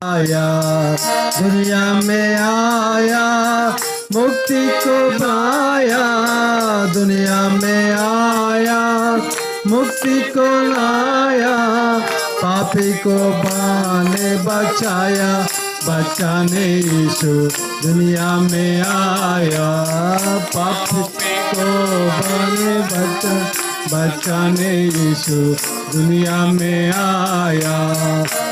आया दुनिया में आया, मुक्ति को पाया दुनिया में आया, मुक्ति को लाया, पापी को बाने बचाया, बचाने यीशु दुनिया में आया, पापी को बाने बचाने यीशु दुनिया में आया।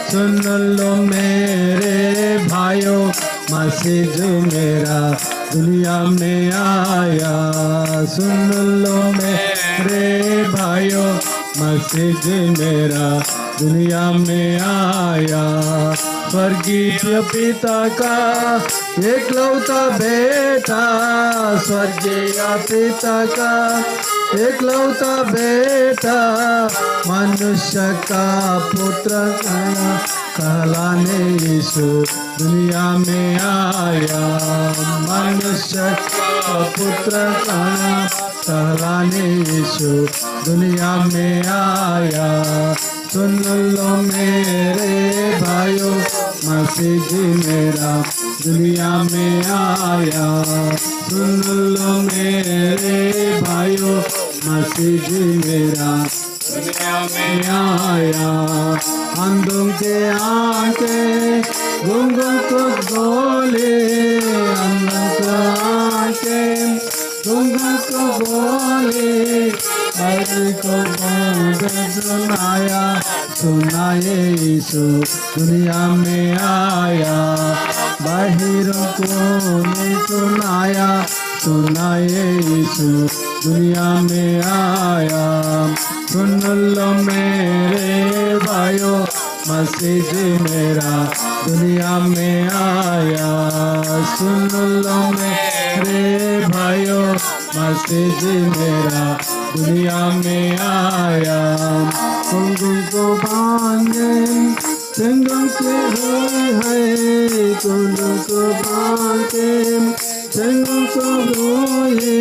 सुन लो मेरे भाइयों, मसीह जो मेरा दुनिया में आया। सुन लो मेरे भाइयों, मसीह जो मेरा दुनिया में आया। स्वर्गीय पिता का एकलौता बेटा, स्वर्गीय पिता का एकलौता बेटा, मनुष्य का पुत्र कहलाने यीशु दुनिया में आया। मनुष्य का पुत्र कहलाने यीशु दुनिया में आया। सुन लो मेरे भाइयों, मसीह जी मेरा दुनिया में आया। सुन लो मेरे भाइयों, मसीह जी मेरा दुनिया में आया। अंधों के आंखें गूंगों को बोले, अंधों को आंखें गूंगों को बोले, हर को सुनाया, सुनाए यीशु दुनिया में आया। बाहिरों को नहीं सुनाया, सुनाए यीशु दुनिया में आया। सुन लो मेरे भाइयों, मसीह जी मेरा दुनिया में आया। सुन लो मेरे भाइयों, मसीह जी मेरा दुनिया में आया। कुंगुम को बांधे चंगम के रोए है, कुंगुम को बांधे चंगम को रोए,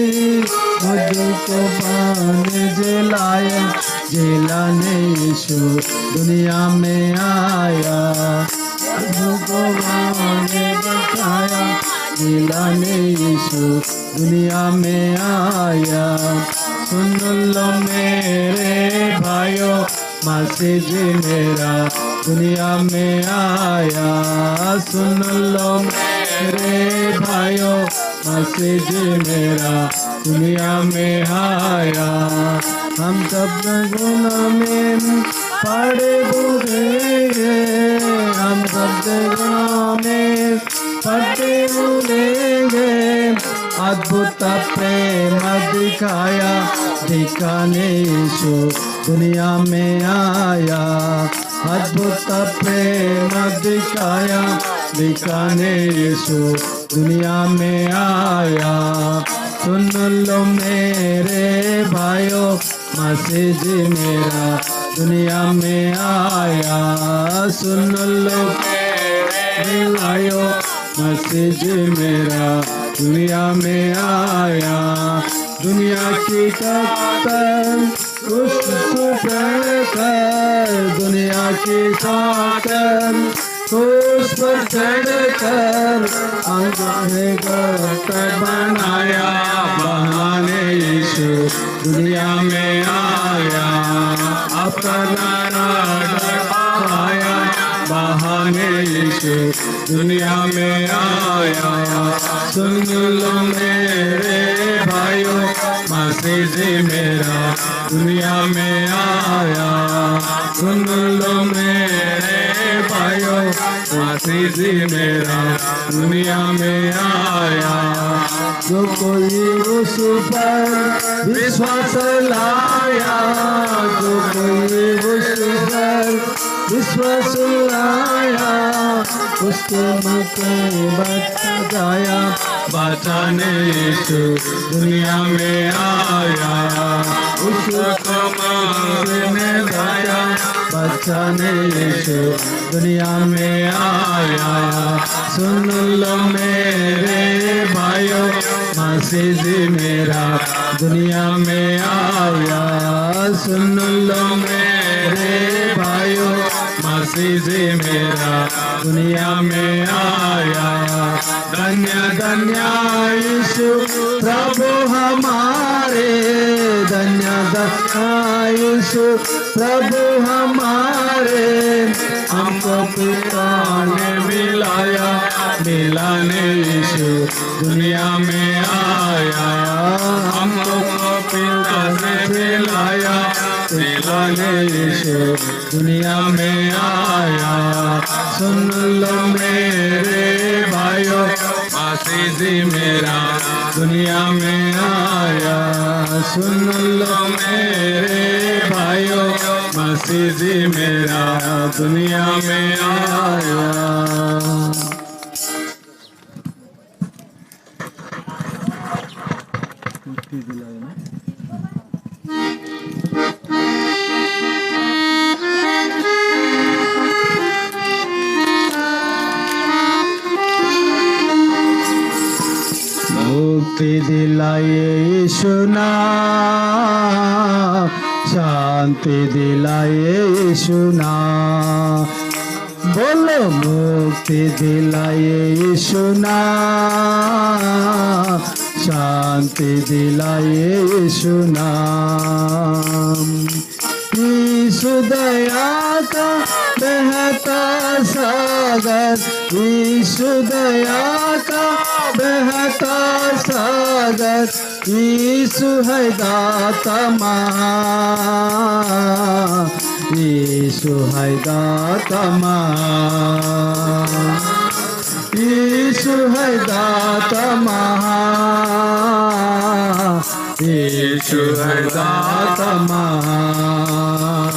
मधु को बांधे जलाए, जलाने यीशु दुनिया में आया। मधु को बांधे बचाया, जलाने यीशु दुनिया में आया। सुन लो मेरे भाइयों, मसीह जी मेरा दुनिया में आया। सुन लो मेरे भाइयों, मसीह जी मेरा दुनिया में आया। हम सब गुनाह में पड़े हुए, हम सब गुनाह में पड़े हुए, अद्भुत प्रेम दिखाया, दिखाने यीशु दुनिया में आया। अद्भुत प्रेम दिखाया, दिखाने यीशु दुनिया में आया। सुन लो मेरे भाइयों, मसीह जी मेरा दुनिया में आया। सुन लो मेरे भाइयों, मसीह जी मेरा दुनिया में आया। दुनिया की ताकत उसको चढ़कर, दुनिया की ताकत उस पर चढ़कर, आगे बनाया, बहाने यीशु दुनिया में आया। अपना आया, बहाने यीशु दुनिया में आया। सुन लो मेरे भाइयों, मसीह जी मेरा दुनिया में आया। सुन लो मेरे भाइयों, मसीह जी मेरा दुनिया में आया। जो कोई उस पर विश्वास लाया, जो कोई उस पर विश्वास लाया, उसके मके बचा जाया, बचाने यीशु दुनिया में आया। उसको मारने गया, बचाने यीशु दुनिया में आया। सुन लो मेरे भाइयों, मसीह जी मेरा दुनिया में आया। सुन लो मेरे भाइयों, मसीह जी मेरा दुनिया में आया। धन्य धन्य यीशु प्रभु हमारे, धन्य धन्य यीशु प्रभु हमारे। हमको पिता ने मिलाया, मिलाने यीशु दुनिया में आया। हमको पिता ने मिलाया, मिलाने यीशु दुनिया में आया। सुन लो मेरे भाइयों, मसीह जी मेरा दुनिया में आया। सुन लो मेरे भाइयों, मसीह जी मेरा दुनिया में आया। मुक्ति दिलाए यीशु नाम, शांति दिलाए यीशु नाम। बोलो मुक्ति दिलाए यीशु नाम, शांति दिलाए यीशु नाम। यीशु दया का बहता सागर, यीशु दया का बहता सागर। यीशु है दाता महान, यीशु है दाता महान। यीशु है दाता महान, यीशु है दाता महान।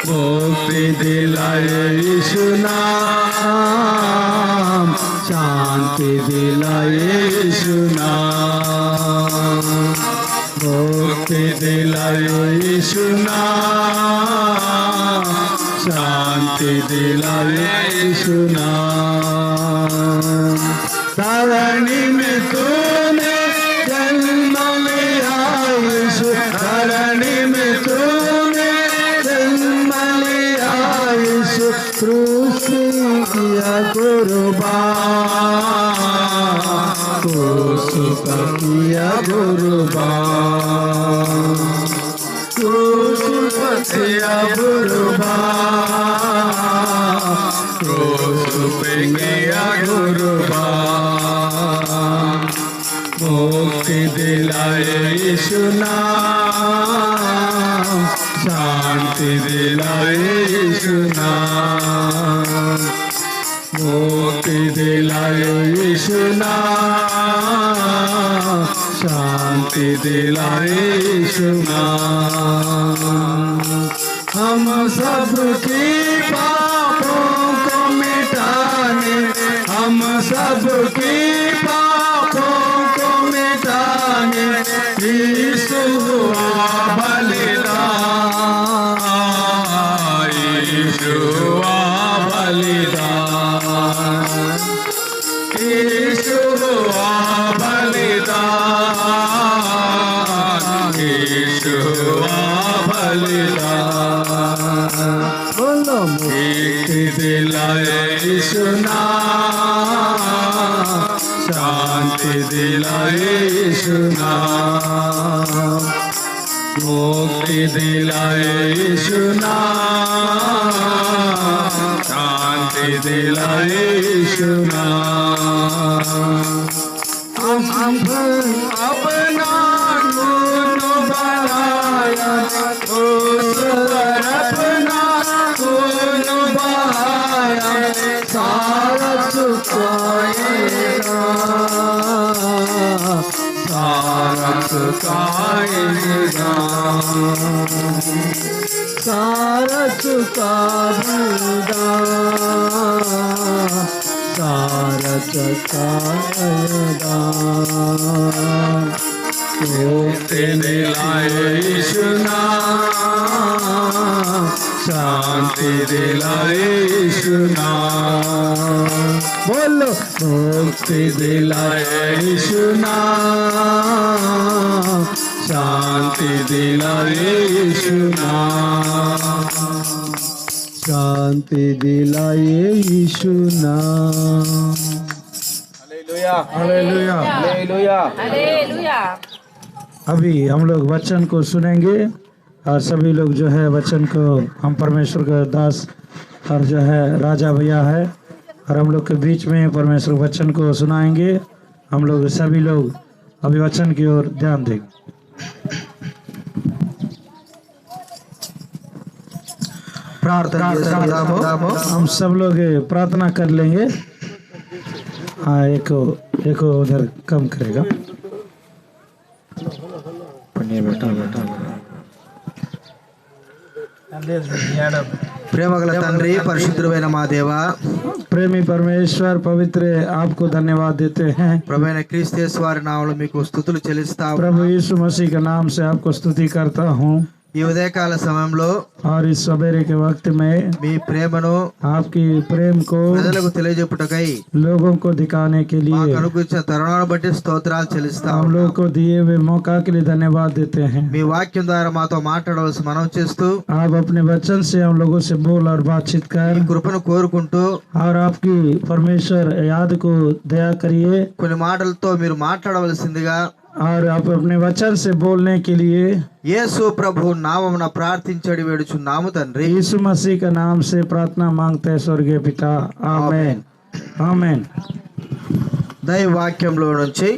मुक्ति दिलाए यीशु नाम, शांति दिलाए यीशु नाम। मुक्ति दिलाए यीशु नाम, शांति दिलाए यीशु नाम। धरणी में तूने जन्म लिया यीशु, धरणी में तूने जन्म लिया यीशु। क्रूस किया कुर्बान, क्रूस का किया कुर्बान, क्रूस का किया कुर्बान, क्रूस पे किया कुर्बान। मुक्ति दिलाए यीशु नाम, शांति दिलाए यीशु नाम। मुक्ति दिलाए यीशु नाम, शांति दिलाए यीशु नाम। हम सबकी पापों को मिटाने, हम सबकी पापों को मिटाने यीशु हुआ बलिदान, यीशु हुआ बलिदान, यीशु हुआ बलिदान, यीशु हुआ बलिदान। बोलो मुक्ति दिलाए यीशु नाम, शांति दिलाए यीशु नाम। मुक्ति दिलाए यीशु नाम, शांति दिलाए यीशु नाम। हम अपना खून बहाया, उस पर अपना खून बहाया, सारा चुकाएगा, सारा चुकाएगा, सारा चुका दूंगा, सारा चुकाएगा। मुक्ति दिलाए यीशु नाम, शांति दिलाए यीशु नाम। बोलो मुक्ति दिलाए यीशु नाम, शांति दिलाए यीशु नाम। शांति दिलाए यीशु नाम। Hallelujah hallelujah. Hallelujah hallelujah. अभी हम लोग वचन को सुनेंगे और सभी लोग जो है वचन को, हम परमेश्वर का दास और जो है राजा भैया है और हम लोग के बीच में परमेश्वर वचन को सुनाएंगे। हम लोग सभी लोग अभी वचन की ओर ध्यान देंगे। प्रार्थना हम सब लोग प्रार्थना कर लेंगे। हाँ, एक उधर कम करेगा। ప్రేమగల తండ్రి పరిశుద్ధుడైన మా దేవా, प्रेमी परमेश्वर पवित्र आपको धन्यवाद देते हैं। ప్రభువైన క్రీస్తు యేసు వారి నామములో మీకు స్తుతులు చెల్లిస్తాము। प्रभु यीशु मसीह के नाम से आपको स्तुति करता हूँ। ఈ ఉదయకాల సమయంలో और इस सवेरे के वक्त में మీ ప్రేమను आपकी प्रेम को ప్రజలకు తెలియజెప్పుటకై लोगों को दिखाने के మాకు लिए అనుగ్రహించిన తరుణాలను బట్టి స్తోత్రాలు చెల్లిస్తాము। हम लोग को दिए हुए मौका के लिए धन्यवाद देते हैं। మీ వాక్యం ద్వారా మాతో మాట్లాడవలసి మనవి చేస్తూ आप अपने वचन से हम लोगों से बोल और बातचीत कर ఈ కృపను కోరుకుంటూ और आपकी परमेश्वर याद को दया करिए కొన్ని మాటలతో మీరు మాట్లాడవలసిందిగా और आप अपने वचन से बोलने के लिए యేసు ప్రభు నామమున ప్రార్థించడి వేడుచున్నాము తండ్రి। यीशु मसीह के नाम से प्रार्थना मांगते हैं स्वर्गीय पिता, आमीन आमीन। దైవ వాక్యంలో నుంచి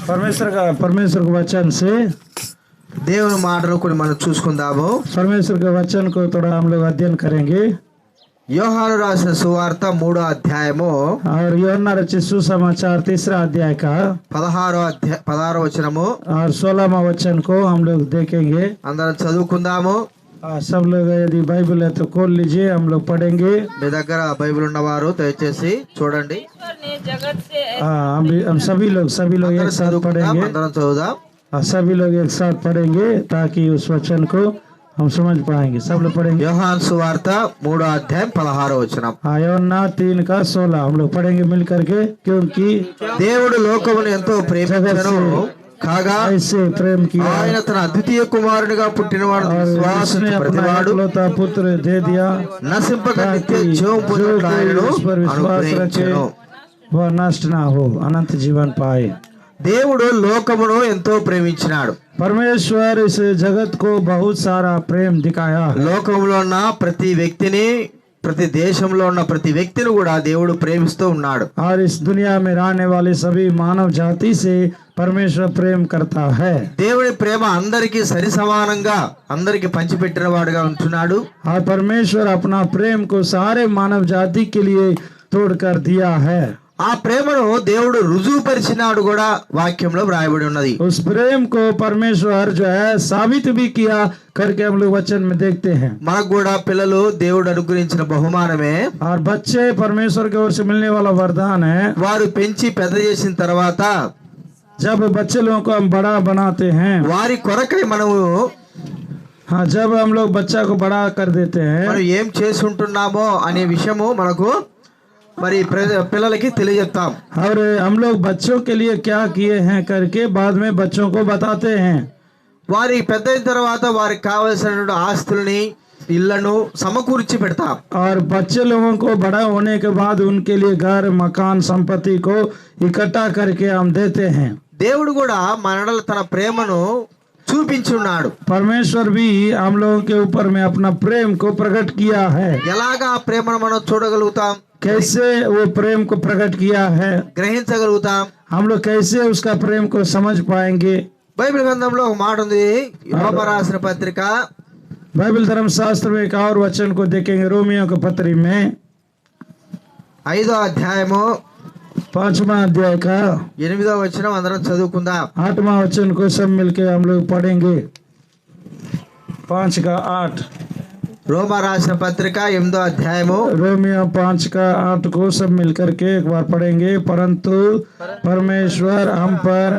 परमेश्वर के वचन से దేవుని మాటలు కొన్ని మనం చూసుకుందాము। परमेश्वर के वचन को थोड़ा हम लोग अध्ययन करेंगे। యోహాను రాసిన సువార్త 3వ అధ్యాయము और यूहन्ना रचित सुसमाचार 3रा अध्याय का 16వ వచనము और 16वां वचन को हम लोग देखेंगे। అందరం చదువుకుందాము। सब लोग यदि बाइबल है तो खोल लीजिए, हम लोग पढ़ेंगे। మీ దగ్గర బైబిల్ ఉన్నవారు దయచేసి చూడండి। ईश्वर ने जगत से हम सभी लोग एक అందరం साथ చదువుకుందాం, पढ़ेंगे। అందరం చదువుదాం। सभी लोग एक साथ पढ़ेंगे ताकि उस वचन को हम समझ पाएंगे। सब लोग पढ़ेंगे। యోహాను సువార్త 3వ అధ్యాయం 16వ వచనం। यूहन्ना 3 का 16 हम लोग पढ़ेंगे मिल करके। क्योंकि దేవుడు లోకమును ఎంతో ప్రేమించెను కాగా ऐसे प्रेम किया ఆయన తన అద్వితీయ కుమారునిగా పుట్టినవాడు और उसने విశ్వాసించు अपना ప్రతివాడు एकलौता पुत्र दे दिया నశింపక నిత్య ताकि జీవం जो పొందుట कोई ఆయనను उस पर विश्वास रखे అనుగ్రహించెను। वह नष्ट ना हो, अनंत जीवन पाए। దేవుడు లోకమును ఎంతో ప్రేమించినాడు। परमेश्वर इस जगत को बहुत सारा प्रेम दिखाया। లోకంలో ఉన్న ప్రతి వ్యక్తిని, ప్రతి దేశంలో ఉన్న ప్రతి వ్యక్తిని కూడా దేవుడు ప్రేమిస్తూ ఉన్నాడు। और इस दुनिया में रहने वाले सभी मानव जाति से परमेश्वर प्रेम करता है। దేవుడి ప్రేమ అందరికీ సరి సమానంగా అందరికి పంచిపెట్టిన వాడుగా ఉంటున్నాడు। और परमेश्वर अपना प्रेम को सारे मानव जाति के लिए तोड़कर दिया है। ఆ ప్రేమను దేవుడు రుజువుపరిచినాడు కూడా వాక్యంలో వ్రాయబడి ఉన్నది। उस प्रेम को परमेश्वर जो है साबित भी किया करके हम लोग वचन में देखते हैं। మనకు కూడా పిల్లలు దేవుడు అనుగ్రహించిన బహుమానమే। और बच्चे परमेश्वर की ओर से मिलने वाला वरदान है। వారు పెంచి పెద్ద చేసిన తర్వాత जब बच्चे लोगों को हम बड़ा बनाते हैं, వారి కొరకై మనము हाँ, जब हम लोग बच्चा को बड़ा कर देते हैं మనం ఏం చేసి ఉంటున్నామో అనే విషయము మనకు మరి పిల్లలకి తెలియజేస్తాం। और हम लोग बच्चों के लिए क्या किए हैं करके बाद में बच्चों को बताते हैं। వారి పెద్ద అయిన తర్వాత వారికి కావలసిన ఆస్తుల్ని ఇళ్లను సమకూర్చి పెడతాం। और बच्चे लोगों को बड़ा होने के बाद उनके लिए घर मकान संपत्ति को इकट्ठा करके हम देते हैं। దేవుడు కూడా మనలో తన ప్రేమను చూపించున్నాడు। परमेश्वर भी हम लोगों के ऊपर में अपना प्रेम को प्रकट किया है। ఎలాగా ఆ ప్రేమను మనం చూడగలుగుతాం, कैसे वो प्रेम को प्रकट किया है, గ్రహించగలుగుతాం? हम लोग कैसे उसका प्रेम को समझ पाएंगे। బైబిల్ గ్రంథంలో ఒక మాట ఉంది, యోబు రాసిన పత్రిక बाइबल धर्मशास्त्र में एक और वचन को देखेंगे। रोमियो के पत्री में 5వ అధ్యాయము 5वां अध्याय का 8వ వచనం అందరం చదువుకుందాం। 8वां वचन को सब मिलके हम लोग पढ़ेंगे। 5 का 8 రోమా రాసిన పత్రిక 8వ అధ్యాయము रोमियो 5 का 8 को सब मिलकर के एक बार पढ़ेंगे। परंतु परमेश्वर हम पर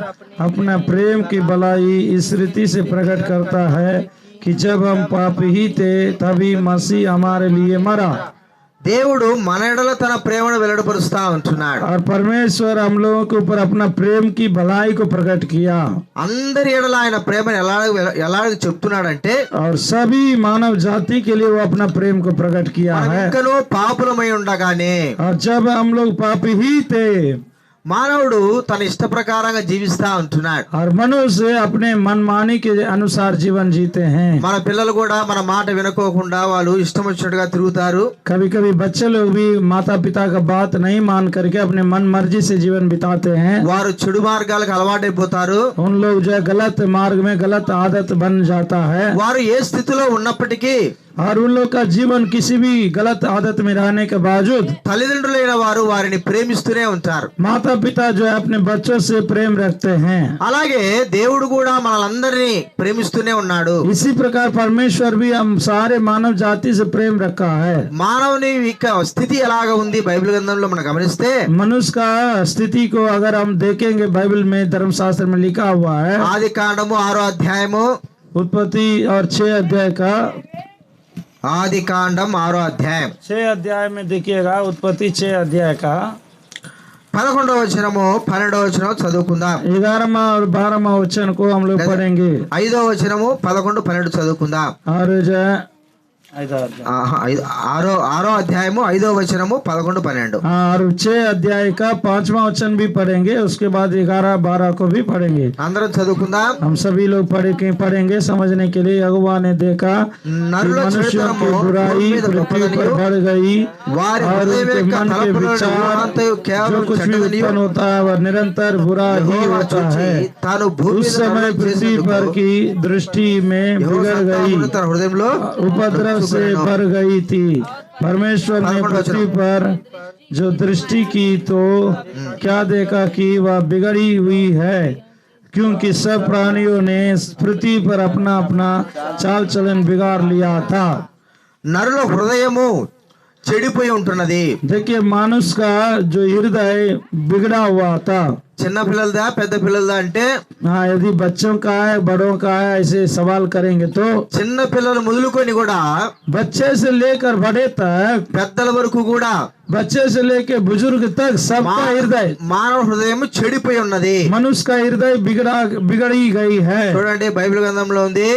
अपना प्रेम की भलाई इस रीति से प्रकट करता है कि जब हम पापी ही थे तभी मसीह हमारे लिए मरा। దేవుడు మన ఎడల తన ప్రేమను వెల్లడిపరుస్తా ఉంటున్నాడు. और परमेश्वर हम लोगों के ऊपर अपना प्रेम की भलाई को प्रकट किया అందరి ఎడల ఆయన ప్రేమను ఎలా చెప్తున్నాడంటే, और सभी मानव जाति के लिए वो अपना प्रेम को प्रकट किया మనం है। ఇంకనూ పాపులమై ఉండగానే और जब हम लोग पापी ही थे మానవుడు తన ఇష్ట ప్రకారంగా జీవిస్తా ఉంటున్నాడు. और मनुष्य अपने मनमानी के अनुसार जीवन जीते हैं। మన పిల్లలు కూడా మన మాట వినుకోకుండా వాళ్ళు ఇష్టం వచ్చినట్టుగా తిరుగుతారు. कभी कभी बच्चे लोग भी माता पिता का बात नहीं मान करके अपने मन मर्जी से जीवन बिताते हैं। వారు చెడు మార్గాలకు అలవాటైపోతారు. उन लोग जो है गलत मार्ग में गलत आदत बन जाता है వారు ఏ స్థితిలో ఉన్నప్పటికీ और उन लोग का जीवन किसी भी गलत आदत में रहने के बावजूद తల్లిదండ్రులైన వారు వారిని ప్రేమిస్తూనే ఉంటారు. माता पिता जो है अपने बच्चों से प्रेम रखते हैं। అలాగే దేవుడు కూడా మనలందరినీ ప్రేమిస్తూనే ఉన్నాడు. इसी प्रकार परमेश्वर भी हम सारे मानव जाति से प्रेम रखा है। మానవుని యొక్క స్థితి ఎలాగ ఉంది బైబిల్ గ్రంథంలో మనం గమనిస్తే, मनुष्य का स्थिति को अगर हम देखेंगे बाइबल में धर्मशास्त्र में लिखा हुआ है, ఆది కాండము 6వ అధ్యాయము, उत्पत्ति और 6 अध्याय का ఆది కాండం 6వ అధ్యాయం 6 अध्याय में देखिएगा, उत्पत्ति 6 अध्याय का 11వ వచనము 12వ వచనం చదువుకుందాం. 11वां और 12वां वचन को हम लोग पढ़ेंगे 5వ వచనము 11, 12 చదువుకుందాం. और जो है ఆరో అధ్యాయము 5వ వచనము 11, 12. हाँ, और 6 अध्याय का 5वां वचन भी पढ़ेंगे, उसके बाद 11, 12 को भी पढ़ेंगे। అందరం చదువుకుందాం. हम सभी लोग पढ़ेंगे समझने के लिए। यहोवा ने देखा कि నరుల मनुष्यों की చెడుతనము बुराई భూమి మీద पृथ्वी గొప్పదనియు, पर बढ़ गई వారి और హృదయం उनके యొక్క मन के తలంపులను विचार ఊహాంతయు जो కేవలం कुछ भी చెడ్డదనియు उत्पन्न होता है वह निरंतर बुरा ही యెహోవా होता చూచి है। తాను భూమి उस మీద समय నరులను पृथ्वी చేసినందుకు पर की दृष्टि में యెహోవా बिगड़ गई, సంతానమును తన హృదయంలో उपद्रव से भर गई थी। परमेश्वर ने पृथ्वी पर जो दृष्टि की तो क्या देखा कि वह बिगड़ी हुई है, क्योंकि सब प्राणियों ने पृथ्वी पर अपना अपना चाल चलन बिगाड़ लिया था। నరుల హృదయము చెడిపోయి ఉంటున్నది. देखिए मानुष का जो हृदय बिगड़ा हुआ था। చిన్న పిల్లలదా పెద్ద పిల్లలదా అంటే, हाँ, यदि बच्चों का है बड़ों का है ऐसे सवाल करेंगे तो చిన్న పిల్లలు మొదలుకొని కూడా बच्चे से लेकर बड़े तक, పెద్దల వరకు కూడా बच्चे से लेकर बुजुर्ग तक सबका हृदय, మానవ హృదయం చెడిపోయి ఉన్నది. मनुष्य का हृदय बिगड़ी गई है। చూడండి బైబిల్ గ్రంథంలో ఉంది.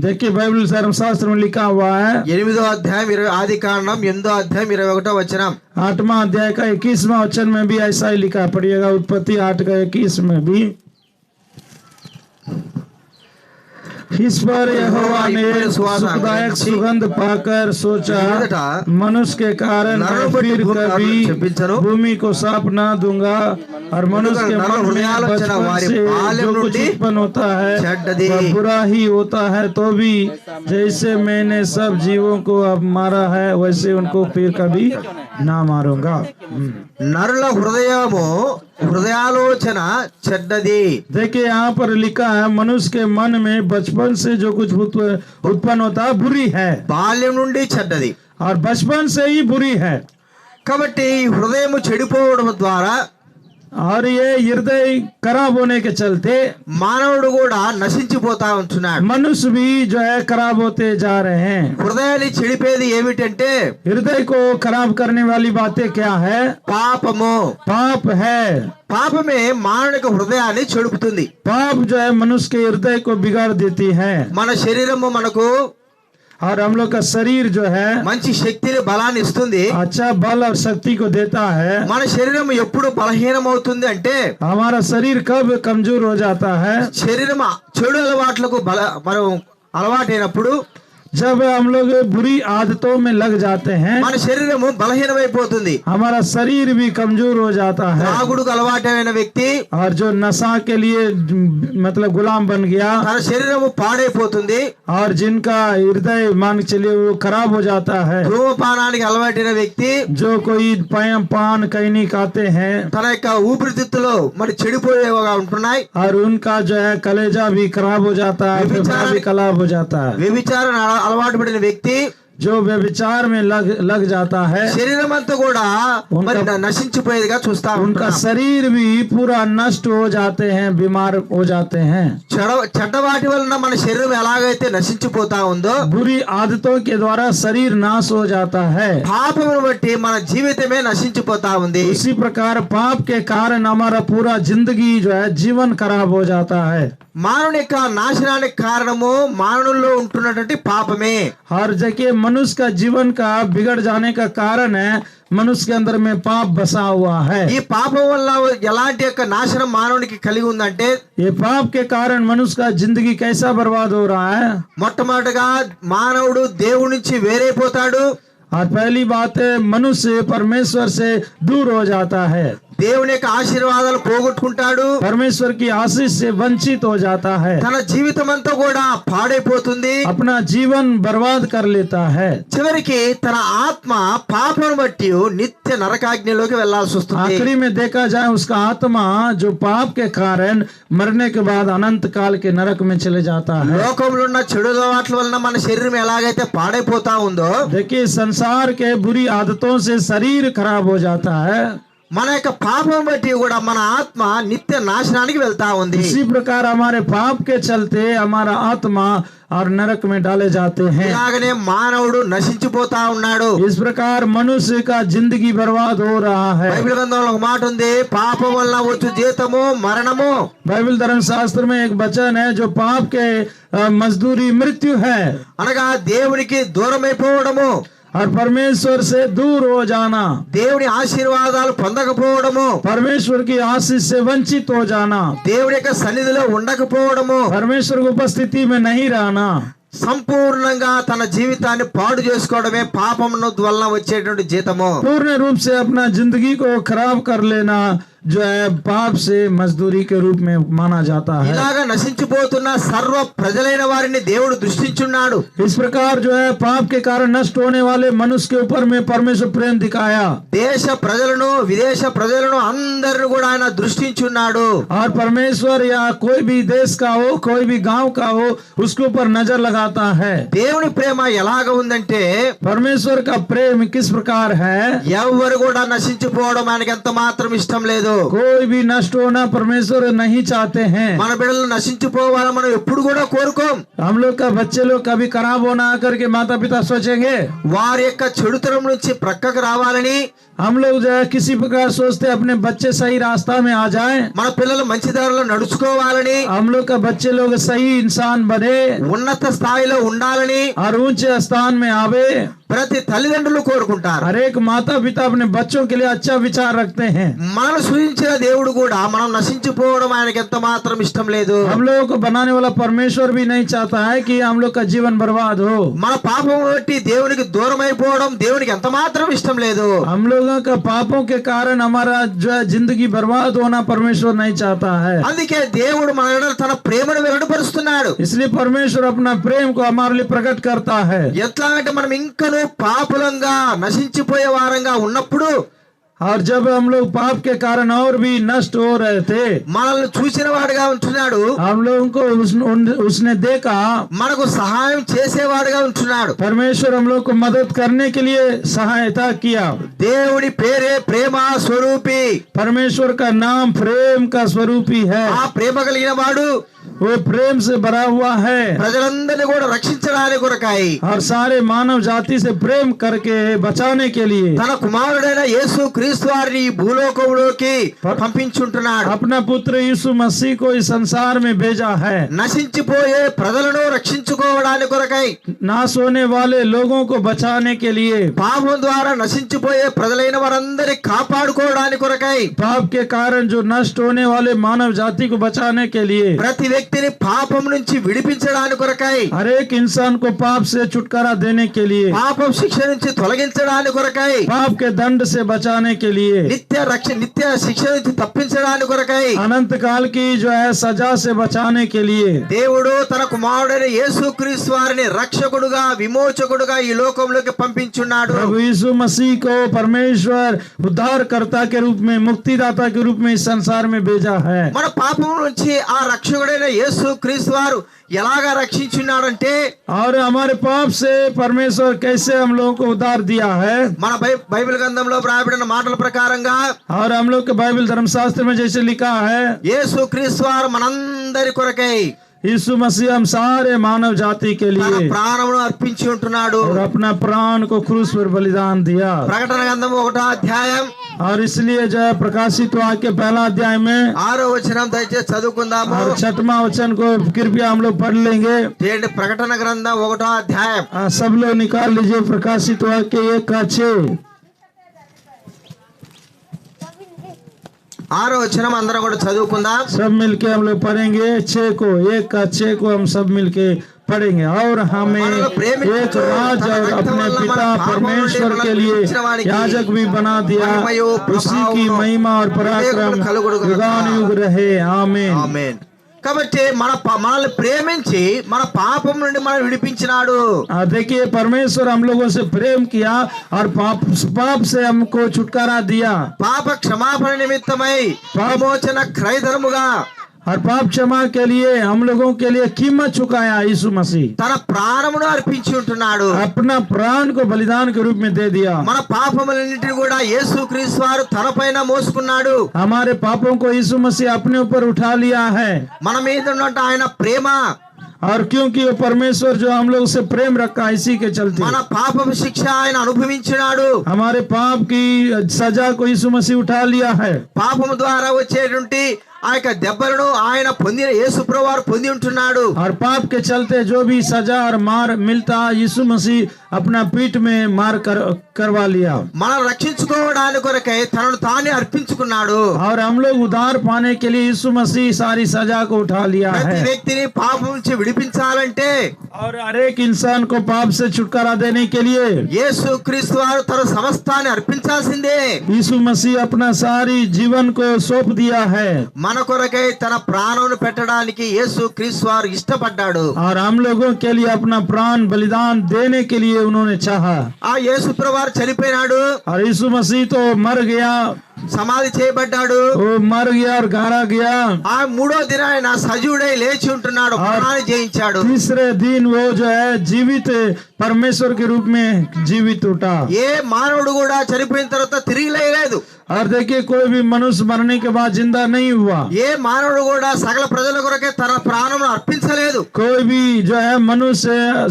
देखिए बाइबल धर्मशास्त्र में लिखा हुआ है 8వ అధ్యాయం ఆది కాండం 8వ అధ్యాయం 21వ వచనం. 8वां अध्याय का 21वां वचन में भी ऐसा ही लिखा पड़िएगा। उत्पत्ति 8 का 21 में भी, इस पर यहोवा ने सुखदायक सुगंध पाकर सोचा, मनुष्य के कारण मैं फिर कभी भूमि को साफ न दूंगा और मनुष्य के मन में बचपन से जो कुछ उत्पन्न होता है वह बुरा ही होता है, तो भी जैसे मैंने सब जीवों को अब मारा है वैसे उनको फिर कभी ना मारूंगा। నరుల హృదయాలోచన చెడ్డది. देखिए यहाँ पर लिखा है मनुष्य के मन में बचपन से जो कुछ उत्पन्न होता है बुरी है, బాల్యం నుండి చెడ్డది. और बचपन से ही बुरी है। కాబట్టి ఈ హృదయం చెడిపోవడం ద్వారా और ये हृदय खराब होने के चलते మానవుడు కూడా నశించిపోతా ఉంటున్నాడు. मनुष्य भी जो है खराब होते जा रहे हैं। హృదయాన్ని చెడిపేది ఏమిటంటే हृदय को खराब करने वाली बातें क्या है? పాపము. पाप है। పాపమే మానవునికి హృదయాన్ని చెడుపుతుంది. पाप जो है मनुष्य के हृदय को बिगाड़ देती है। మన శరీరము మనకు और हम लोग का शरीर जो है మంచి శక్తిని బలాన్ని ఇస్తుంది. अच्छा बल और शक्ति को देता है। మన శరీరం ఎప్పుడు బలహీనం అవుతుంది అంటే, हमारा शरीर कब कमजोर हो जाता है? శరీరం చెడు అలవాట్లకు మనం అలవాటైనప్పుడు, जब हम लोग बुरी आदतों में लग जाते हैं మన శరీరము బలహీనమైపోతుంది. हमारा शरीर भी कमजोर हो जाता है। తాగుడుకు అలవాటైన వ్యక్తి और जो नशा के लिए मतलब गुलाम बन गया, తన శరీరము పాడైపోతుంది. और जिनका हृदय मान के चलिए वो खराब हो जाता है। ధూమపానానికి అలవాటైన వ్యక్తి जो कोई पान कहीं नहीं खाते हैं తన యొక్క ఊపిరితిత్తులో మరి చెడిపోయేవిగా ఉంటున్నాయి. और उनका जो है कलेजा भी खराब हो जाता है, फेफड़ा भी खराब हो जाता है। వ్యభిచారణ అలవాటు పడిన వ్యక్తి जो व्यभिचार में लग जाता है, శరీరం అంతా కూడా మరి నశించిపోయేదిగా చూస్తా उनका ఉంటాం. शरीर भी पूरा नष्ट हो जाते हैं, बीमार हो जाते हैं. చెడ్డ వాటి వలన మన శరీరం ఎలాగైతే నశించిపోతా ఉందో, बुरी आदतों के द्वारा शरीर नाश हो जाता है. పాపమును బట్టి మన జీవితమే నశించిపోతా ఉంది. उसी प्रकार पाप के कारण हमारा पूरा जिंदगी जो है जीवन खराब हो जाता है. మానవుని యొక్క నాశనానికి కారణము మానవుల్లో ఉంటున్నటువంటి పాపమే. हर जगह मनुष्य का जीवन का बिगड़ जाने का कारण है मनुष्य के अंदर में पाप बसा हुआ है. ఈ పాపం వల్ల ఎలాంటి యొక్క నాశనం మానవునికి కలిగి ఉందంటే, ये पाप के कारण मनुष्य का जिंदगी कैसा बर्बाद हो रहा है. మొట్టమొదటిగా మానవుడు దేవుడి నుంచి వేరైపోతాడు. और पहली बात है मनुष्य परमेश्वर से दूर हो जाता है, దేవుని యొక్క ఆశీర్వాదాలు పోగొట్టుకుంటాడు. परमेश्वर की आशीष से वंचित हो जाता है, తన జీవితం అంతా కూడా పాడైపోతుంది. अपना जीवन बर्बाद कर लेता है. చివరికి తన ఆత్మ పాపను బట్టి నిత్య నరకాగ్నిలోకి వెళ్లాల్సి వస్తుంది. आखिरी में देखा जाए उसका आत्मा जो पाप के कारण मरने के बाद अनंत काल के नरक में चले जाता है. లోకంలో ఉన్న చెడు అలవాట్ల వలన మన శరీరం ఎలాగైతే పాడైపోతా ఉందో, देखिए संसार के बुरी आदतों से शरीर खराब हो जाता है, మన యొక్క పాపం బట్టి కూడా మన ఆత్మ నిత్య నాశనానికి వెళ్తా ఉంది. इसी प्रकार हमारे पाप के चलते हमारा आत्मा और नरक में डाले जाते हैं. ఇలాగనే మానవుడు నశించిపోతా ఉన్నాడు. इस प्रकार मनुष्य का जिंदगी बर्बाद हो रहा है. బైబిల్ గ్రంథంలో ఒక మాట ఉంది, పాపం వల్ల వచ్చు జీతము మరణము. बाइबल धर्म शास्त्र में एक वचन है, जो पाप के मजदूरी मृत्यु है, అనగా దేవునికి దూరం అయిపోవడము, और परमेश्वर से दूर हो जाना, దేవుని ఆశీర్వాదాలు పొందకపోవడము, परमेश्वर की आशीष से वंचित हो जाना, దేవుడి యొక్క సన్నిధిలో ఉండకపోవడము, परमेश्वर की उपस्थिति में नहीं रहना, సంపూర్ణంగా తన జీవితాన్ని పాడు చేసుకోవడమే పాపమును వలన వచ్చేటువంటి జీతము. पूर्ण रूप से अपना जिंदगी को खराब कर लेना जो है पाप से मजदूरी के रूप में माना जाता है. ఇలాగ నశించిపోతున్న సర్వ ప్రజలైన వారిని దేవుడు దృష్టించున్నాడు. इस प्रकार जो है पाप के कारण नष्ट होने वाले मनुष्य के ऊपर में परमेश्वर प्रेम दिखाया, దేశ ప్రజలను విదేశ ప్రజలను అందరిని కూడా ఆయన దృష్టించున్నాడు. और परमेश्वर या कोई भी देश का हो, कोई भी गांव का हो, उसके ऊपर नजर लगाता है. దేవుని ప్రేమ ఎలాగ ఉందంటే, परमेश्वर का प्रेम किस प्रकार है. ఎవరు కూడా నశించిపోవడం ఆయనకి ఎంత మాత్రం ఇష్టం లేదు. कोई भी नष्ट होना परमेश्वर नहीं चाहते हैं. మన బిడ్డలు నశించిపోవాలని మనం ఎప్పుడు కూడా కోరుకోం. हम लोग का बच्चे लोग कभी खराब होना करके माता पिता सोचेंगे. వారి యొక్క చెడుతనం నుంచి ప్రక్కకు రావాలని, हम लोग जो है किसी प्रकार सोचते अपने बच्चे सही रास्ता में आ जाएं, మన పిల్లలు మంచి దారిలో నడుచుకోవాలని, हम लोग का बच्चे लोग सही इंसान बने ఉన్నత స్థాయిలో ఉండాలని और ऊंचे स्थान में आवे. ప్రతి తల్లిదండ్రులు కోరుకుంటారు. हर एक माता पिता अपने बच्चों के लिए अच्छा विचार रखते हैं. మనల్ని సృజించిన దేవుడు కూడా మనం నశించిపోవడం ఆయనకి ఎంత మాత్రం ఇష్టం లేదు. हम लोगों को बनाने वाला परमेश्वर भी नहीं चाहता है कि हम लोग का जीवन बर्बाद हो. మన పాపం బట్టి దేవునికి దూరం అయిపోవడం దేవునికి ఎంత మాత్రం ఇష్టం లేదు. हम लोगों का पापों के कारण हमारा जो है जिंदगी बर्बाद होना परमेश्वर नहीं चाहता है. అందుకే దేవుడు మన ఎడల తన ప్రేమను వెల్లడిపరుస్తున్నాడు. इसलिए परमेश्वर अपना प्रेम को हमारे लिए प्रकट करता है. ఎట్లా అంటే మనం ఇంకనూ పాపులంగా నశించిపోయే వారంగా ఉన్నప్పుడు, और जब हम लोग पाप के कारण और भी नष्ट हो रहे थे, మనల్ని చూసిన వాడుగా ఉంటున్నాడు, हम लोगों को उसने देखा, మనకు సహాయం చేసేవాడుగా ఉంటున్నాడు. परमेश्वर हम लोग को मदद करने के लिए सहायता किया. దేవుడి పేరే ప్రేమ స్వరూపి. परमेश्वर का नाम प्रेम का स्वरूपी है. ఆ ప్రేమ కలిగిన వాడు वो प्रेम से भरा हुआ है ప్రజలందరినీ కూడా రక్షించడానికి కొరకాయి और सारे मानव जाति से प्रेम करके बचाने के लिए తన కుమారుడైన యేసు క్రీస్తు వారిని ఈ భూలోకంలోకి పంపించుంటున్నాడు. अपना पुत्र यीशु मसीह को इस संसार में भेजा है, నశించిపోయే ప్రజలను రక్షించుకోవడానికి కొరకై, नाश होने वाले लोगों को बचाने के लिए, పాపం ద్వారా నశించిపోయే ప్రజలైన వారందరినీ కాపాడుకోవడానికి కొరకై, पाप के कारण जो नष्ट होने वाले मानव जाति को बचाने के लिए, ప్రతి వ్యక్తిని పాపం నుంచి విడిపించడానికి కొరకై, हर एक इंसान को पाप से छुटकारा देने के लिए, పాపం శిక్ష నుంచి తొలగించడానికి కొరకై, पाप के दंड से बचाने के लिए, నిత్య శిక్ష నుంచి తప్పించడానికి కొరకై, अनंत काल की जो है सजा से बचाने के लिए దేవుడు తన కుమారుడైన యేసుక్రీస్తు వారిని రక్షకుడుగా విమోచకుడుగా ఈ లోకంలోకి పంపించున్నాడు. प्रभु यीशु मसीह को परमेश्वर उद्धारकर्ता के रूप में, मुक्तिदाता के रूप में इस संसार में भेजा है. మన పాపం నుంచి ఆ రక్షకుడైన యేసు క్రీస్తు వారు ఎలాగా రక్షించున్నాడంటే और हमारे पाप से परमेश्वर कैसे हम लोगों को उद्धार दिया है, మన బైబిల్ గ్రంథంలో వ్రాయబడిన మాటల ప్రకారంగా और हम लोग के बाइबल धर्मशास्त्र में जैसे लिखा है, యేసు క్రీస్తు వారు మనందరి కొరకై यीशु मसीह हम सारे मानव जाति के తన लिए ప్రాణమును అర్పించి ఉంటున్నాడు. और अपना प्राण को क्रूस पर बलिदान दिया। ప్రకటన గ్రంథం 1వ అధ్యాయం और इसलिए जो है प्रकाशित वाक्य पहला अध्याय में 6వ వచనం దయచేసి చదువుకుందాము. और 6वां वचन को कृपया हम लोग पढ़ लेंगे। ఏంటి ప్రకటన గ్రంథం 1వ అధ్యాయం सब लोग निकाल लीजिए प्रकाशित वाक्य 1:6। 6వ వచనం అందరం కూడా చదువుకుందాం. सब मिलके हम लोग पढ़ेंगे 6 को, 1:6 को हम सब मिलके पढ़ेंगे। और हमें एक राज और अपने पिता परमेश्वर के लिए याजक भी बना दिया, उसी की महिमा और पराक्रम युगानुयुग रहे, आमीन। ఆమేన్. కాబట్టి మనల్ని ప్రేమించి మన పాపం నుండి మనం విడిపించినాడు. देखिए परमेश्वर हम लोगों से प्रेम किया और पाप से हमको छुटकारा दिया। పాప క్షమాపణ నిమిత్తమై విమోచన క్రయధనముగా और पाप क्षमा के लिए हम लोगों के लिए कीमत चुकाया यीशु मसीह, తన ప్రాణమును అర్పించి ఉంటున్నాడు. अपना प्राण को बलिदान के रूप में दे दिया। మన పాపములన్నిటిని కూడా యేసు క్రీస్తు వారు తనపైన మోసుకున్నాడు. हमारे पापों को यीशु मसीह अपने ऊपर उठा लिया है। మన మీద ఉన్న ఆయన ప్రేమ, और क्योंकि वो परमेश्वर जो हम लोग से प्रेम रखा है, इसी के चलते మన పాపపు శిక్ష ఆయన అనుభవించినాడు. हमारे पाप की सजा को यीशु मसीह उठा लिया है। పాపము ద్వారా వచ్చేటువంటి ఆ యొక్క దెబ్బలను ఆయన పొందిన యేసు ప్రభువు వారు పొంది ఉంటున్నాడు. और पाप के चलते जो भी सजा और मार मिलता, यीशु मसीह अपना पीठ में मार करवा लिया। మనం రక్షించుకోవడానికి కొరకై తనను తానే అర్పించుకున్నాడు. और हम लोग उद्धार पाने के लिए यीशु मसीह सारी सजा को उठा लिया ప్రతి है। వ్యక్తిని పాపం నుంచి విడిపించాలంటే और हर एक इंसान को पाप से छुटकारा देने के लिए యేసు క్రీస్తు వారు తన సమస్తాన్ని అర్పించాల్సిందే. यीशु मसीह अपना सारी जीवन को सौंप दिया है। మన కొరకై తన ప్రాణమును పెట్టడానికి యేసు క్రీస్తు వారు ఇష్టపడ్డాడు. और हम लोगों के लिए अपना प्राण बलिदान देने के लिए उन्होंने चाहा। ఆ యేసు ప్రభు వారు చనిపోయినాడు, और यीशु मसीह तो मर गया, సమాధి చేయబడ్డాడు. वो मर गया और गाड़ा गया। ఆ 3వ దిన ఆయన సజీవుడై లేచి ఉంటున్నాడు, మరణాన్ని జయించాడు. तीसरे दिन वो जो है जीवित परमेश्वर के रूप में जीवित उठा। ఏ మానవుడు కూడా చనిపోయిన తర్వాత తిరిగి లేయలేదు. और देखिए कोई भी मनुष्य मरने के बाद जिंदा नहीं हुआ। ఏ మానవుడు కూడా సకల ప్రజల కొరకే తన ప్రాణమును అర్పించలేదు. कोई भी जो है मनुष्य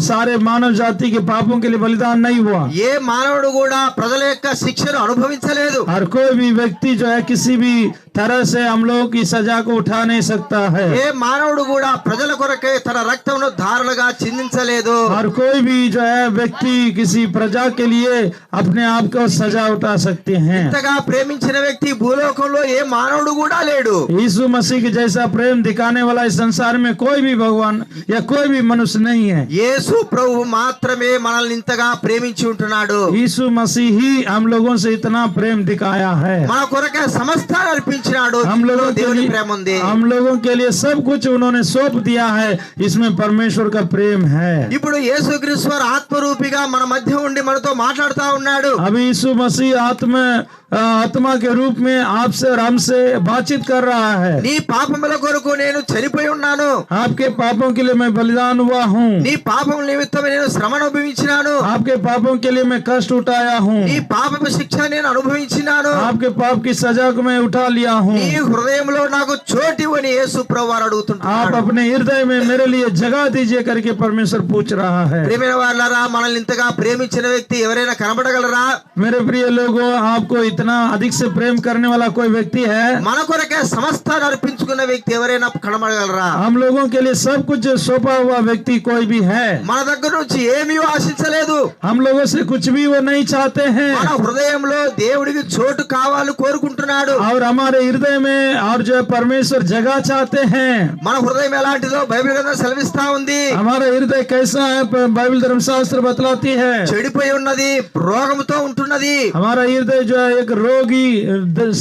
सारे मानव जाति के पापों के लिए बलिदान नहीं हुआ। ఏ మానవుడు కూడా ప్రజల యొక్క శిక్షను అనుభవించలేదు. और कोई भी व्यक्ति जो है किसी भी तरह से हम लोगों की सजा को उठा नहीं सकता है। ఏ మానవుడు కూడా ప్రజల కొరకే తన రక్తమును ధారలుగా చిందించలేదు. और कोई भी जो है व्यक्ति किसी प्रजा के लिए अपने आप को सजा उठा सकते हैं। ఇంతగా ప్రేమించిన వ్యక్తి భూలోకంలో ఏ మానవుడు కూడా లేడు. यीशु मसीह के जैसा प्रेम दिखाने वाला इस संसार में कोई भी भगवान या कोई भी मनुष्य नहीं है। యేసు ప్రభువు మాత్రమే మనల్ని ఇంతగా ప్రేమించి ఉంటున్నాడు. यीशु मसीह ही हम लोगों से इतना प्रेम दिखाया है। మన కొరకే సమస్తాన్ని అర్పించినాడు. हम लोगों के దేవుని लिए ప్రేమ ఉంది. हम लोगों के लिए सब कुछ उन्होंने सौंप दिया है। इसमें परमेश्वर का प्रेम है। ఇప్పుడు యేసుక్రీస్తు వారు ఆత్మరూపిగా మన మధ్య ఉండి మనతో మాట్లాడుతా ఉన్నాడు. अभी यीशु मसीह आत्मा के रूप में आपसे और हमसे बातचीत कर रहा है। నీ పాపముల కొరకు నేను చనిపోయి ఉన్నాను, आपके पापों के लिए मैं बलिदान हुआ हूँ। నీ పాపముల నిమిత్తం నేను శ్రమను అనుభవించినాను, आपके पापों के लिए मैं कष्ट उठाया हूँ। నీ పాపపు శిక్ష నేను అనుభవించినాను, आपके पाप की सजा को मैं उठा लिया हूँ। నీ హృదయంలో నాకు చోటివని యేసు ప్రభువు వారు आप అడుగుతుంటాడు. अपने हृदय में मेरे लिए जगह दीजिए करके परमेश्वर पूछ रहा है। ప్రియమైన వాళ్ళారా, మనల్ని ఇంతగా ప్రేమించిన వ్యక్తి ఎవరైనా కనబడగలరా? मेरे प्रिय लोगों, आपको इतना अधिक से प्रेम करने वाला कोई व्यक्ति है? మన కొరకే సమస్తాన్ని అర్పించుకున్న వ్యక్తి ఎవరైనా కనబడగలరా? हम लोगों के लिए सब कुछ सौंपा हुआ व्यक्ति कोई भी है? మన దగ్గర నుంచి ఏమీ ఆశించలేదు. हम लोगों से कुछ भी वो नहीं चाहते हैं। మన హృదయంలో దేవుడికి చోటు కావాలి కోరుకుంటున్నాడు. और हमारे हृदय में और जो है परमेश्वर जगह चाहते हैं। మన హృదయం ఎలాంటిదో బైబిల్ గ్రంథం సెలవిస్తా ఉంది. हमारा हृदय कैसा है बाइबल धर्मशास्त्र बतलाती है। చెడిపోయి ఉన్నది, రోగంతో ఉంటున్నది, हमारा हृदय जो है एक रोगी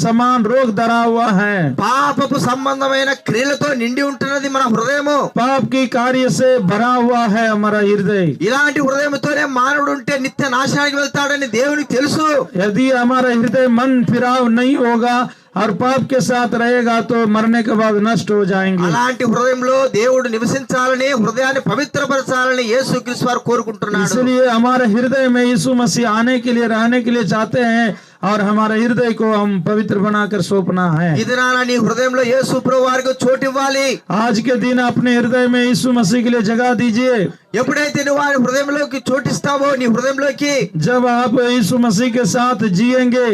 समान रोग धरा हुआ है। పాపపు సంబంధమైన క్రియలతో నిండి ఉంటున్నది మన హృదయము. पाप की कार्य से भरा हुआ है हमारा हृदय। ఇలాంటి హృదయంతోనే మానవుడు ఉంటే నిత్య నాశనానికి వెళ్తాడని దేవునికి తెలుసు. यदि हमारा हृदय मन फिराव नहीं होगा, और पाप के साथ रहेगा तो मरने के बाद नष्ट हो जाएंगे। అలాంటి హృదయంలో దేవుడు నివసించాలని, హృదయాన్ని పవిత్రపరచాలని యేసుక్రీస్తు వారు కోరుకుంటున్నాడు. इसलिए हमारे हृदय में यीशु मसीह आने के लिए, रहने के लिए चाहते हैं और हमारे हृदय को हम पवित्र बनाकर सौंपना है। ఈ దినాన నీ హృదయంలో యేసు ప్రభు వారికి చోటు ఇవ్వాలి. आज के दिन अपने हृदय में यीशु मसीह के लिए जगह दीजिए। ఎప్పుడైతే నువ్వు వారి హృదయంలోకి చోటిస్తావో, నీ హృదయంలోకి, जब आप यीशु मसीह के साथ जिएंगे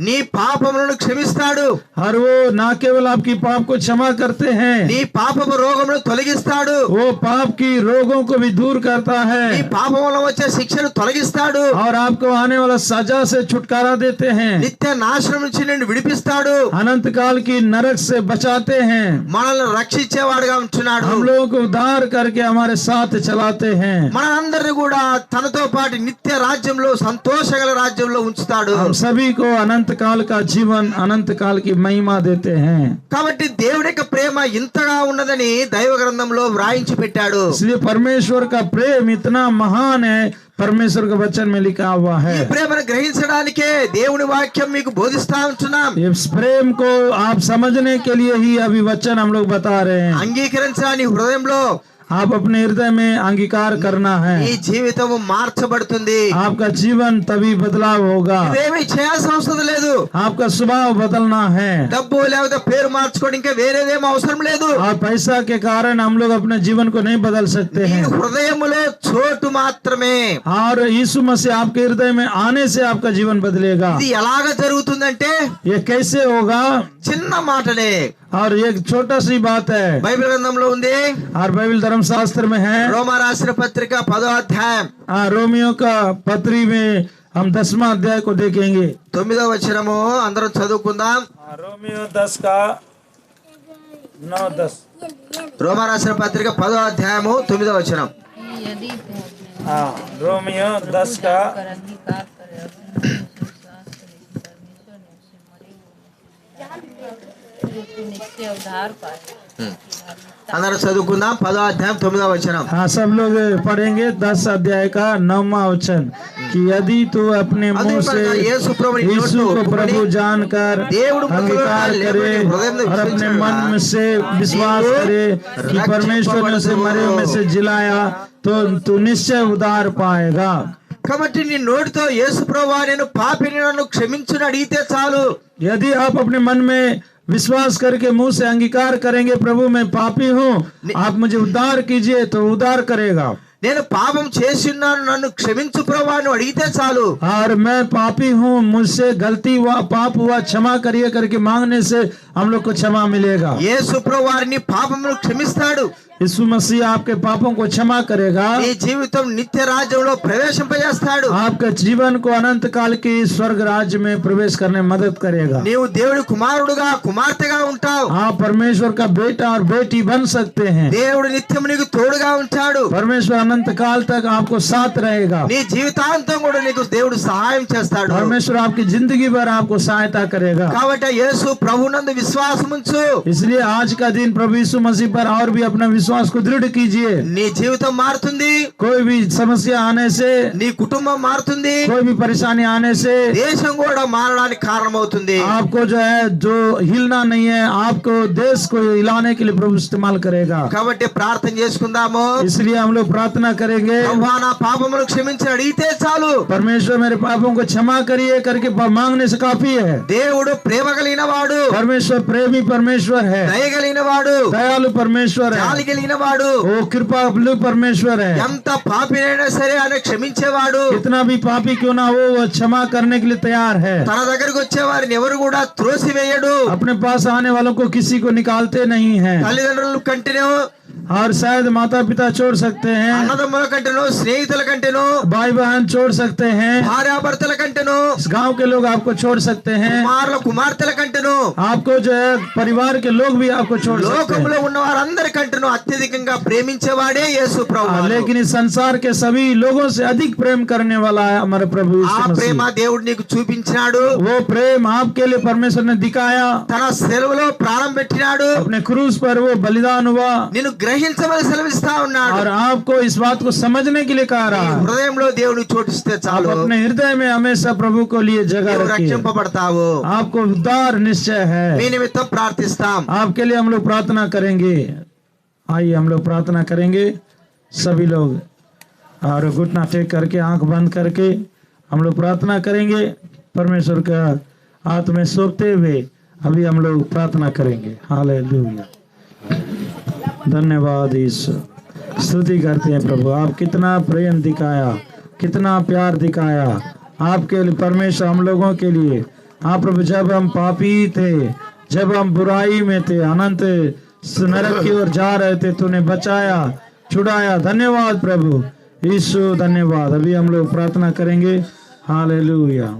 నీ పాపములను క్షమిస్తాడు. और वो ना केवल आपकी पाप को क्षमा करते हैं, నీ పాపపు రోగములను తొలగిస్తాడు. वो पाप की रोगों को भी दूर करता నీ है పాపం వల్ల వచ్చే శిక్షను తొలగిస్తాడు. और आपको आने वाला सजा से छुटकारा देते हैं, నిత్య నాశనం నుంచి నిన్ను విడిపిస్తాడు. अनंत काल की नरक से बचाते हैं, మనల్ని రక్షించేవాడుగా ఉంటున్నాడు. हम लोगों को उद्धार करके हमारे साथ चलाते हैं, మనందరిని కూడా తనతో పాటు నిత్య రాజ్యంలో, సంతోషగల రాజ్యంలో ఉంచుతాడు. हम सभी को अनंत काल का जीवन, अनंत काल की महिमा देते हैं। కాబట్టి దేవుని యొక్క ప్రేమ ఇంతగా ఉన్నదని దైవ గ్రంథంలో వ్రాయించి పెట్టాడు. इसलिए परमेश्वर का प्रेम इतना महान है, परमेश्वर के वचन में लिखा हुआ ఈ है। ప్రేమను గ్రహించడానికే దేవుని వాక్యం మీకు బోధిస్తా ఉంటున్నాం. इस प्रेम को आप समझने के लिए ही अभी वचन हम लोग बता रहे हैं। అంగీకరించాలని హృదయంలో आप अपने हृदय में अंगीकार करना है, ఈ జీవితము మార్చబడుతుంది. आपका जीवन तभी बदलाव होगा। ఇవేమీ చేయాల్సిన అవసరం లేదు. आपका स्वभाव बदलना है డబ్బు లేకపోతే పేరు మార్చుకోవడం, ఇంకా వేరేదేం అవసరం లేదు. और पैसा के कारण हम लोग अपने जीवन को नहीं बदल सकते ఈ हैं। హృదయములో చోటు మాత్రమే. और यीशु मसीह आपके हृदय में आने से आपका जीवन बदलेगा। ఇది ఎలాగ జరుగుతుందంటే ये कैसे होगा? చిన్న మాటలే. और एक छोटा सी बात है బైబిల్ గ్రంథంలో ఉంది. और बाइबल धर्मशास्त्र में है। రోమా రాసిన పత్రిక 10వ అధ్యాయం रोमियो का पत्री में हम 10वां अध्याय को देखेंगे। 9వ వచనము అందరం చదువుకుందాం. रोमियो 10 का 9-10। రోమా రాసిన పత్రిక 10వ అధ్యాయము 9వ వచనం. यदि तू अपने हाँ, रोमियो 10 का पर अंगीकार करे और विश्वास करे कि परमेश्वर ने उसे मरे हुए तू निश्चय उद्धार पाए। అందరం చదువుకుందాం. 10వ అధ్యాయం 9వ వచనం. हाँ, सब लोग पढ़ेंगे 10 अध्याय का 9वां वचन कि यदि तू अपने मुंह से యేసు ప్రభుని यीशु को प्रभु जानकर దేవుడు अंगीकार करे और अपने मन में से विश्वास करे कि परमेश्वर ने उसे मरे में से जिलाया तो तू निश्चय उद्धार पाएगा। కాబట్టి నీ నోటితో యేసు ప్రభువా నేను పాపిని, నన్ను క్షమించుని అడిగితే చాలు. यदि आप अपने मन में विश्वास करके मुंह से अंगीकार करेंगे प्रभु मैं पापी हूँ, आप मुझे उद्धार कीजिए, तो उद्धार करेगा। నేను పాపం చేసి ఉన్నాను, నన్ను క్షమించు ప్రభువా అని అడిగితే చాలు. और मैं पापी हूँ, मुझसे गलती हुआ, पाप हुआ, क्षमा करिए करके मांगने से हम लोग को क्षमा मिलेगा। యేసు ప్రభువారిని పాపమును క్షమిస్తాడు. यीशु मसीह आपके पापों को क्षमा करेगा, నీ జీవితం నిత్య రాజ్యంలో ప్రవేశింపజేస్తాడు. आपके जीवन को अनंत काल की स्वर्ग राज्य में प्रवेश करने में मदद करेगा। నీవు దేవుడి కుమారుడుగా, కుమార్తెగా ఉంటావు. आप परमेश्वर का बेटा और बेटी बन सकते हैं। దేవుడు నిత్యం నీకు తోడుగా ఉంటాడు. परमेश्वर अनंत काल तक आपको साथ रहेगा। నీ జీవితాంతం కూడా నీకు దేవుడు సహాయం చేస్తాడు. परमेश्वर आपकी जिंदगी भर आपको सहायता करेगा। కాబట్టి యేసు ప్రభునందు విశ్వాసం ఉంచు. इसलिए आज का दिन प्रभु यीशु मसीह पर और भी अपना विश्वास को दृढ़ कीजिए। నీ జీవితం మారుతుంది. कोई भी समस्या आने से, నీ కుటుంబం మారుతుంది. कोई भी परेशानी आने से దేశం కూడా మారడానికి కారణమవుతుంది. आपको जो है जो हिलना नहीं है, आपको देश को हिलाने के लिए प्रभु इस्तेमाल करेगा। కాబట్టి ప్రార్థన చేసుకుందాము. इसलिए हम लोग प्रार्थना करेंगे, ప్రభువా నా పాపములను క్షమించి అడిగితే చాలు. परमेश्वर मेरे पापों को क्षमा करिए करके मांगने से काफी है। దేవుడు ప్రేమ కలిగిన వాడు, परमेश्वर प्रेमी परमेश्वर है, దయ కలిగిన వాడు, दयालु परमेश्वर है, జాలి కలిగిన వాడు, वो कृपालु परमेश्वर है। ఎంత పాపినైనా సరే ఆయన క్షమించేవాడు. कितना भी पापी क्यों ना हो, वो क्षमा करने के लिए तैयार है। తన దగ్గరికి వచ్చే వారిని ఎవరు కూడా త్రోసివేయడు. अपने पास आने वालों को किसी को निकालते नहीं है। తల్లిదండ్రుల కంటేనో, और शायद माता पिता छोड़ सकते हैं, అన్నదమ్ముల కంటేనో, స్నేహితుల కంటేనో, भाई बहन छोड़ सकते हैं, భార్యాభర్తల కంటేనో, इस गांव के लोग आपको छोड़ सकते हैं, కుమారుల కుమార్తెల కంటేనో, आपको जो है परिवार के लोग भी आपको छोड़ सकते లోకంలో ఉన్న వారందరి కంటేనో అత్యధికంగా ప్రేమించేవాడే యేసు हैं। ప్రభువు. लेकिन इस संसार के सभी लोगों से अधिक प्रेम करने वाला है हमारे प्रभु ఆ यीशु ప్రేమ मसीह। దేవుడు నీకు చూపించినాడు. वो प्रेम आपके लिए परमेश्वर ने दिखाया, తన సెలవులో ప్రాణం పెట్టినాడు. अपने क्रूस पर वो बलिदान हुआ। నిన్ను గ్రహించమని సెలవిస్తా ఉన్నాడు और आपको इस बात को समझने के लिए कह रहा है। హృదయంలో దేవుని చోటిస్తే आप చాలు अपने हृदय में हमेशा प्रभु को लिए जगह నువ్వు रखिए। రక్షింపబడతావు आपको उद्धार निश्चय है। మీ నిమిత్తం ప్రార్థిస్తాం आपके लिए हम लोग प्रार्थना करेंगे। आइए हम लोग प्रार्थना करेंगे सभी लोग, और घुटना टेक करके आंख बंद करके हम लोग प्रार्थना करेंगे। परमेश्वर का हाथ में सौंपते हुए अभी हम लोग प्रार्थना करेंगे। हालेलुया, धन्यवाद यीशु। स्तुति करते हैं प्रभु, आप कितना प्रेम दिखाया, कितना प्यार दिखाया आपके लिए परमेश्वर हम लोगों के लिए। हाँ प्रभु, जब हम पापी थे, जब हम बुराई में थे, अनंत नरक की ओर जा रहे थे, तूने बचाया, छुड़ाया। धन्यवाद प्रभु यीशु, धन्यवाद। अभी हम लोग प्रार्थना करेंगे। हालेलुया।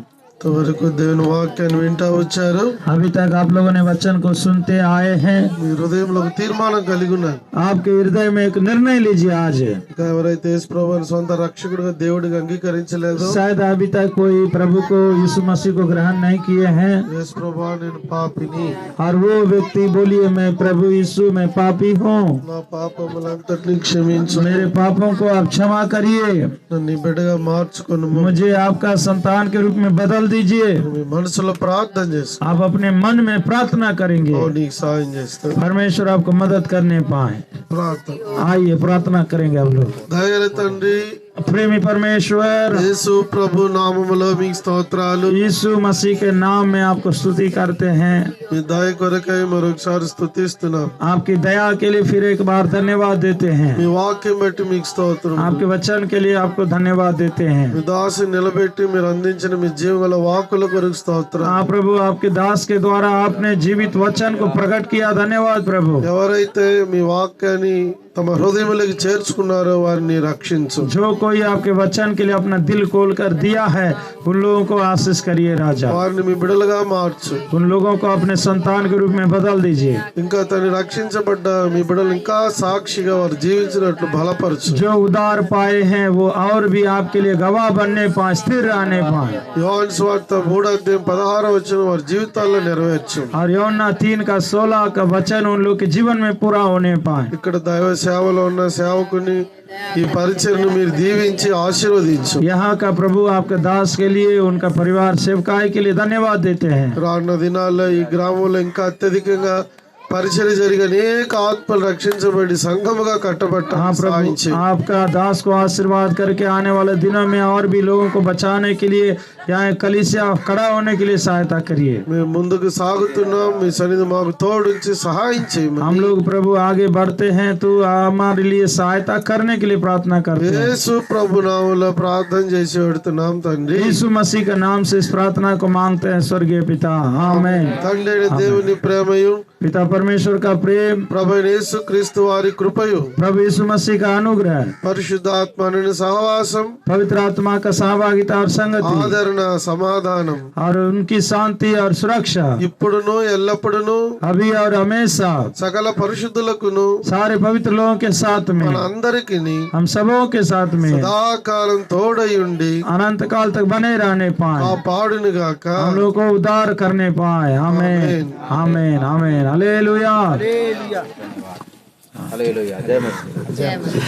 ఇంతవరకు దేవుని వాక్యాన్ని వింటా వచ్చారు। अभी तक आप लोगों ने वचन को सुनते आए हैं। మీ హృదయంలో ఒక తీర్మానం కలిగి ఉన్నారు। आपके हृदय में एक निर्णय लीजिए आज। ఇంకా ఎవరైతే యేసు ప్రభువుని సొంత రక్షకుడిగా దేవుడిగా అంగీకరించలేదో, शायद अभी तक कोई प्रभु को यीशु मसीह को ग्रहण नहीं किए हैं, యేసు ప్రభువా నేను పాపిని, और वो व्यक्ति बोलिए, मैं प्रभु यीशु मैं पापी हूँ, నా పాపములంతటిని క్షమించు, मेरे पापों को आप क्षमा करिए, నన్ను నీ బిడ్డగా మార్చుకొను। मुझे आपका संतान के रूप में बदल दीजिए। మీ మనసులో ప్రార్థన చేసు, आप अपने मन में प्रार्थना करेंगे, నీకు సాయం చేస్తాను। परमेश्वर आपको मदद करने पाए। ప్రార్థన। आइए प्रार्थना करेंगे हम लोग। దయగల తండ్రి, प्रेमी परमेश्वर, యేసు ప్రభు నామములో మీకు స్తోత్రాలు। यीशु मसीह के नाम में आपको स्तुति करते हैं। మీ దయ కొరకై మరొకసారి స్తుతిస్తున్నాం। आपकी दया के लिए फिर एक बार धन्यवाद देते हैं। మీ వాక్యం బట్టి మీకు స్తోత్రం। आपके वचन के लिए आपको धन्यवाद देते हैं। మీ దాసుని నిలబెట్టి మీరు అందించిన మీ జీవగల వాక్కుల కొరకు స్తోత్రం। हाँ प्रभु, आपके दास के द्वारा आपने जीवित वचन को प्रकट किया। धन्यवाद प्रभु। ఎవరైతే మీ వాక్యాన్ని తమ హృదయములోకి చేర్చుకున్నారో వారిని రక్షించు। जो कोई आपके वचन के लिए अपना दिल खोल कर दिया है, उन लोगों को आशीष करिए राजा। వారిని మీ బిడ్డలుగా మార్చు। उन लोगों को अपने संतान के रूप में बदल दीजिए। ఇంకా తను రక్షించబడ్డ మీ బిడ్డలు ఇంకా సాక్షిగా వారు జీవించినట్లు బలపరచు। जो उदार पाए हैं वो और भी आपके लिए गवाह बनने पाए, स्थिर रहने पाए। యోహాను సువార్త 3:16 వారి జీవితాల్లో నెరవేర్చు। और यूहन्ना 3:16 का वचन उन लोग के जीवन में पूरा होने पाए। ఇక్కడ దైవ సేవలో ఉన్న సేవకుని ఈ పరిచయను మీరు దీవించి ఆశీర్వదించు। यहाँ का प्रभु आपके दास के लिए, उनका परिवार सेवकाई के लिए धन्यवाद देते हैं। రానున్న దినాల్లో ఈ గ్రామంలో ఇంకా అత్యధికంగా పరిచర్య జరిగి అనేక ఆత్మలు రక్షించబడి సంఘముగా కట్టబట్ట हाँ प्रभु, आपका दास को आशीर्वाद करके आने वाले दिनों में और भी लोगों को बचाने के लिए यहाँ कलीसिया खड़ा होने के लिए सहायता करिए। మేము ముందుకు సాగుతున్నాం, మీ సన్నిధి మాకు తోడుంచి సహాయం చేయమని हम लोग प्रभु आगे बढ़ते हैं, तो हमारे लिए सहायता करने के लिए प्रार्थना करते हैं। యేసు ప్రభు నామములో ప్రార్థన చేసి పెడుతున్నాం తండ్రి। यीशु मसीह के नाम से इस प्रार्थना को मांगते हैं स्वर्गीय पिता, आमीन। తండ్రి అయిన దేవుని ప్రేమయు, पिता परमेश्वर का प्रेम, ప్రభు అయిన యేసు క్రీస్తు వారి కృపయు, प्रभु यीशु मसीह का अनुग्रह, పరిశుద్ధాత్మ అను సహవాసం, पवित्र आत्मा का सहभागिता और संगति, ఆదరణ, సమాధానం और उनकी शांति और सुरक्षा ఇప్పుడును ఎల్లప్పుడును अभी और हमेशा సకల పరిశుద్ధులకును सारे पवित्र लोगों के साथ में, మన అందరికి हम सबों के साथ में సదాకాలం తోడై ఉండి अनंत काल तक बने रहने पाए, ఆ పాడును గాక। हम लोग को उद्धार करने पाए। आमीन, आमीन, आमीन। हालेलुया। जय मसीह।